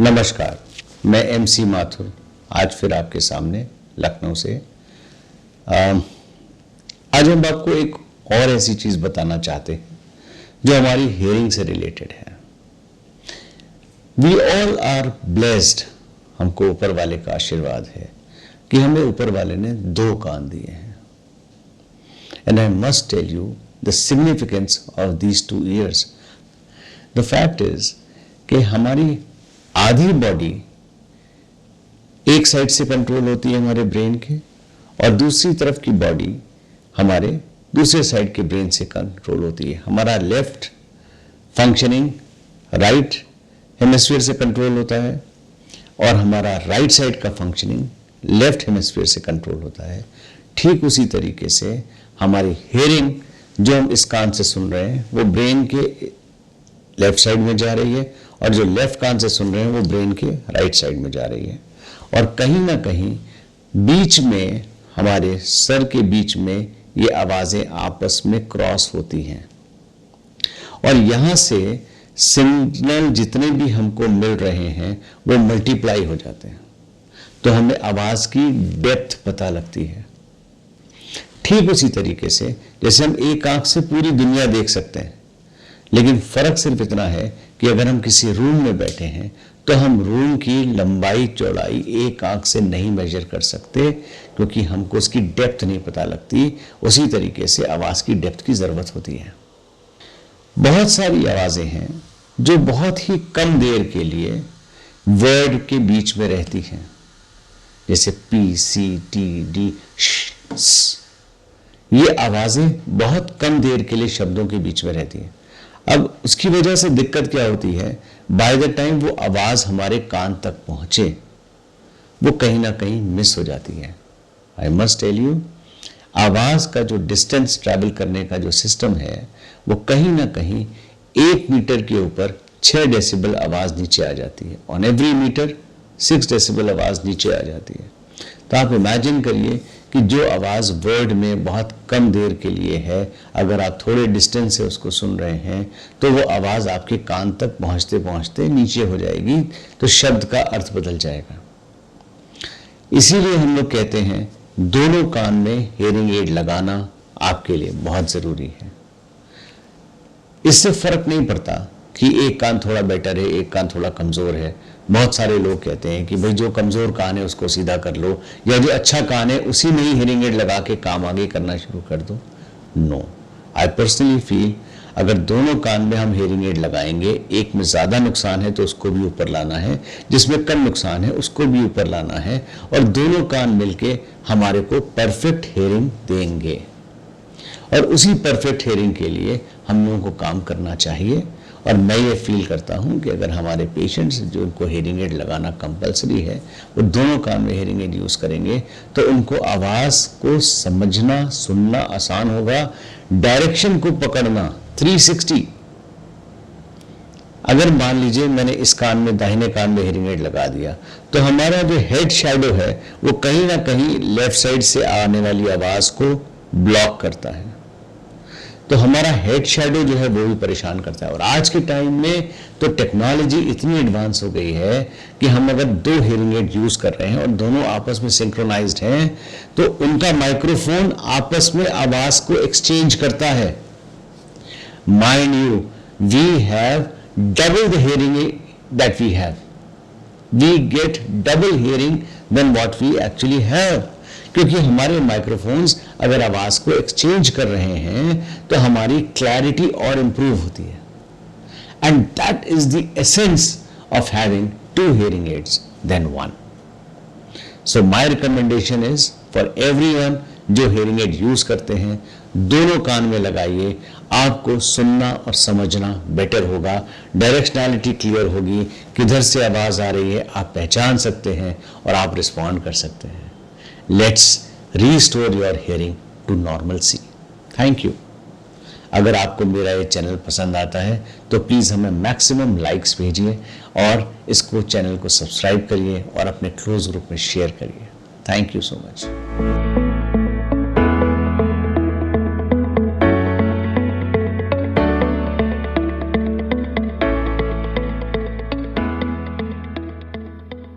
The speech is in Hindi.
नमस्कार, मैं MC माथुर आज फिर आपके सामने लखनऊ से। आज हम आपको एक और ऐसी चीज बताना चाहते हैं जो हमारी हियरिंग से रिलेटेड है। वी ऑल आर ब्लेस्ड, हमको ऊपर वाले का आशीर्वाद है कि हमें ऊपर वाले ने 2 कान दिए हैं। And I must tell you the significance of these 2 years. The fact is कि हमारी आधी बॉडी एक साइड से कंट्रोल होती है हमारे ब्रेन के, और दूसरी तरफ की बॉडी हमारे दूसरे साइड के ब्रेन से कंट्रोल होती है। हमारा लेफ्ट फंक्शनिंग राइट हेमिस्फीयर से कंट्रोल होता है और हमारा राइट साइड का फंक्शनिंग लेफ्ट हेमिस्फीयर से कंट्रोल होता है। ठीक उसी तरीके से हमारी हियरिंग जो हम इस कान से सुन रहे हैं वो ब्रेन के लेफ्ट साइड में जा रही है, और जो लेफ्ट कान से सुन रहे हैं वो ब्रेन के राइट साइड में जा रही है। और कहीं ना कहीं बीच में, हमारे सर के बीच में ये आवाजें आपस में क्रॉस होती हैं, और यहां से सिग्नल जितने भी हमको मिल रहे हैं वो मल्टीप्लाई हो जाते हैं, तो हमें आवाज की डेप्थ पता लगती है। ठीक उसी तरीके से जैसे हम एक आंख से पूरी दुनिया देख सकते हैं, लेकिन फर्क सिर्फ इतना है कि अगर हम किसी रूम में बैठे हैं तो हम रूम की लंबाई चौड़ाई एक आंख से नहीं मेजर कर सकते, क्योंकि हमको उसकी डेप्थ नहीं पता लगती। उसी तरीके से आवाज की डेप्थ की जरूरत होती है। बहुत सारी आवाजें हैं जो बहुत ही कम देर के लिए वर्ड के बीच में रहती हैं, जैसे पी, सी, टी, डी, श। ये आवाजें बहुत कम देर के लिए शब्दों के बीच में रहती हैं। अब उसकी वजह से दिक्कत क्या होती है, बाय द टाइम वो आवाज हमारे कान तक पहुंचे वो कहीं ना कहीं मिस हो जाती है। आई मस्ट टेल यू, आवाज का जो डिस्टेंस ट्रैवल करने का जो सिस्टम है वो कहीं ना कहीं 1 मीटर के ऊपर 6 डेसिबल आवाज नीचे आ जाती है। ऑन एवरी मीटर 6 डेसिबल आवाज नीचे आ जाती है। तो आप इमेजिन करिए कि जो आवाज वर्ड में बहुत कम देर के लिए है, अगर आप थोड़े डिस्टेंस से उसको सुन रहे हैं तो वो आवाज आपके कान तक पहुंचते पहुंचते नीचे हो जाएगी, तो शब्द का अर्थ बदल जाएगा। इसीलिए हम लोग कहते हैं दोनों कान में हियरिंग एड लगाना आपके लिए बहुत जरूरी है। इससे फर्क नहीं पड़ता कि एक कान थोड़ा बेटर है, एक कान थोड़ा कमजोर है। बहुत सारे लोग कहते हैं कि भाई जो कमजोर कान है उसको सीधा कर लो, या जो अच्छा कान है उसी में ही हियरिंग एड लगा के काम आगे करना शुरू कर दो। नो, आई पर्सनली फील अगर दोनों कान में हम हियरिंग एड लगाएंगे, एक में ज्यादा नुकसान है तो उसको भी ऊपर लाना है, जिसमें कम नुकसान है उसको भी ऊपर लाना है, और दोनों कान मिलके हमारे को परफेक्ट हियरिंग देंगे। और उसी परफेक्ट हियरिंग के लिए हम लोगों को काम करना चाहिए। और मैं ये फील करता हूं कि अगर हमारे पेशेंट्स जो उनको हियरिंग एड लगाना कंपलसरी है वो दोनों कान में हियरिंग एड यूज करेंगे तो उनको आवाज को समझना सुनना आसान होगा। डायरेक्शन को पकड़ना 360, अगर मान लीजिए मैंने इस कान में, दाहिने कान में हियरिंग एड लगा दिया, तो हमारा जो हेड शैडो है वो कहीं ना कहीं लेफ्ट साइड से आने वाली आवाज को ब्लॉक करता है, तो हमारा हेड शैडो जो है वो भी परेशान करता है। और आज के टाइम में तो टेक्नोलॉजी इतनी एडवांस हो गई है कि हम अगर 2 हियरिंग एड यूज कर रहे हैं और दोनों आपस में सिंक्रोनाइज्ड हैं, तो उनका माइक्रोफोन आपस में आवाज को एक्सचेंज करता है। Mind you, we have double the hearing that we have, we get double hearing then what we actually have, क्योंकि हमारे माइक्रोफोन्स अगर आवाज को एक्सचेंज कर रहे हैं तो हमारी क्लैरिटी और इंप्रूव होती है। And that is the essence of having 2 hearing aids then 1। So my recommendation is for everyone जो हियरिंग एड यूज करते हैं, दोनों कान में लगाइए, आपको सुनना और समझना बेटर होगा। डायरेक्शनैलिटी क्लियर होगी, किधर से आवाज आ रही है आप पहचान सकते हैं और आप रिस्पॉन्ड कर सकते हैं। Let's restore your hearing to normalcy. Thank you. अगर आपको मेरा ये चैनल पसंद आता है तो प्लीज़ हमें मैक्सिमम लाइक्स भेजिए और इसको चैनल को सब्सक्राइब करिए और अपने क्लोज ग्रुप में शेयर करिए। Thank you so much.